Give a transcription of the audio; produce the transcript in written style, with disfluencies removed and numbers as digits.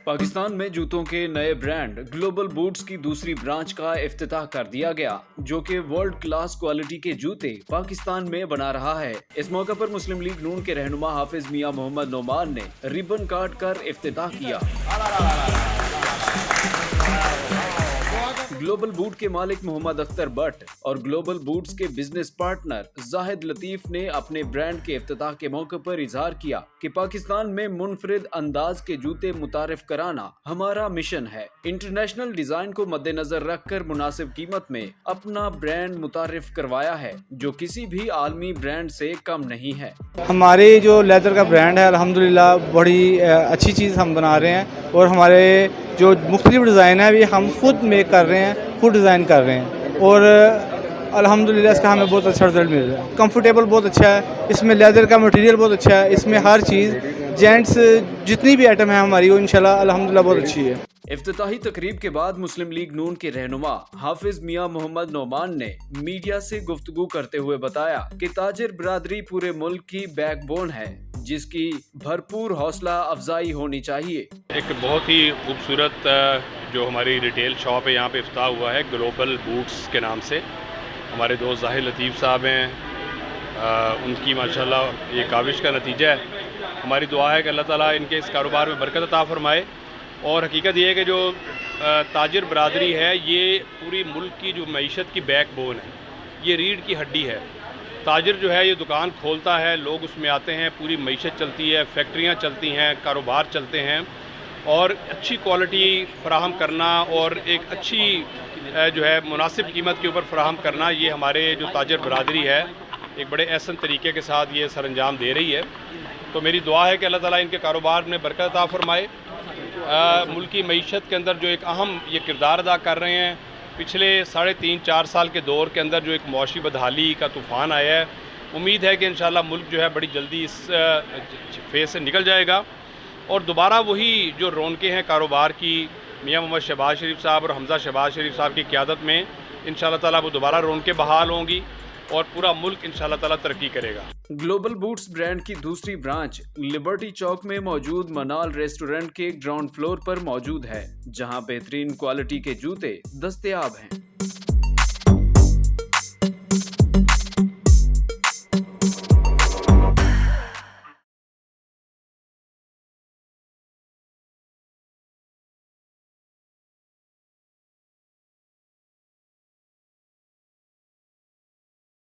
पाकिस्तान में जूतों के नए ब्रांड ग्लोबल बूट्स की दूसरी ब्रांच का इफ्तिताह कर दिया गया, जो कि वर्ल्ड क्लास क्वालिटी के जूते पाकिस्तान में बना रहा है। इस मौके पर मुस्लिम लीग नून के रहनुमा हाफिज मियां मोहम्मद नोमान ने रिबन काट कर इफ्तिताह किया। ग्लोबल बूट के मालिक मोहम्मद अख्तर भट्ट और ग्लोबल बूट्स के बिजनेस पार्टनर जाहिद लतीफ ने अपने ब्रांड के इफ्तिताह के मौके पर इजहार किया कि पाकिस्तान में मुनफरिद अंदाज के जूते मुतारिफ कराना हमारा मिशन है। इंटरनेशनल डिजाइन को मद्देनजर रखकर मुनासिब कीमत में अपना ब्रांड मुतारिफ करवाया है, जो किसी भी आलमी ब्रांड से कम नहीं है। हमारे जो लेदर का ब्रांड है अल्हम्दुलिल्लाह बड़ी अच्छी चीज़ हम बना रहे हैं और हमारे जो मुख्तलिफ डिज़ाइन है भी हम खुद मेक कर रहे हैं, खुद डिज़ाइन कर रहे हैं और अल्हम्दुलिल्लाह इसका हमें बहुत अच्छा रिजल्ट मिल रहा है। कंफर्टेबल बहुत अच्छा है, इसमें लेदर का मटेरियल बहुत अच्छा है, इसमें हर चीज़ जेंट्स जितनी भी आइटम है हमारी वो इंशाल्लाह अल्हम्दुलिल्लाह बहुत अच्छी है। इफ्तिताही तकरीब के बाद मुस्लिम लीग नून के रहनुमा हाफिज मियां मोहम्मद नोमान ने मीडिया से गुफ्तगू करते हुए बताया कि ताजिर बिरादरी पूरे मुल्क की बैकबोन है, जिसकी भरपूर हौसला अफजाई होनी चाहिए। एक बहुत ही खूबसूरत जो हमारी रिटेल शॉप है यहाँ पे इफ्तिताह हुआ है ग्लोबल बूट्स के नाम से। हमारे दोस्त जाहिद लतीफ़ साहब हैं, उनकी माशाल्लाह ये काविश का नतीजा है। हमारी दुआ है कि अल्लाह ताला इनके इस कारोबार में बरकत अता फरमाए। और हकीकत ये है कि जो ताजिर बरादरी है ये पूरी मुल्क की जो मईशत की बैकबोन है, ये रीढ़ की हड्डी है। ताजिर जो है ये दुकान खोलता है, लोग उसमें आते हैं, पूरी मईशत चलती है, फैक्ट्रियाँ चलती हैं, कारोबार चलते हैं और अच्छी क्वालिटी फ़राहम करना और एक अच्छी जो है मुनासिब कीमत के ऊपर फ़राहम करना, ये हमारे जो ताजिर बरादरी है एक बड़े एहसन तरीके के साथ ये सर अंजाम दे रही है। तो मेरी दुआ है कि अल्लाह ताला इनके कारोबार में बरकत अता फरमाए। मुल्की मईशत के अंदर जो एक अहम ये किरदार अदा कर रहे हैं। पिछले 3.5-4 साल के दौर के अंदर जो एक मौशी बदहाली का तूफ़ान आया है, उम्मीद है कि इंशाल्लाह मुल्क जो है बड़ी जल्दी इस फेज़ से निकल जाएगा और दोबारा वही जो रौनकें हैं कारोबार की, मियां मोहम्मद शहबाज शरीफ साहब और हमजा शहबाज शरीफ साहब की क़यादत में इंशाल्लाह ताला वो दोबारा रौनकें बहाल होंगी और पूरा मुल्क इंशाल्लाह ताला तरक्की करेगा। ग्लोबल बूट्स ब्रांड की दूसरी ब्रांच लिबर्टी चौक में मौजूद मनाल रेस्टोरेंट के ग्राउंड फ्लोर पर मौजूद है, जहां बेहतरीन क्वालिटी के जूते दस्तयाब हैं।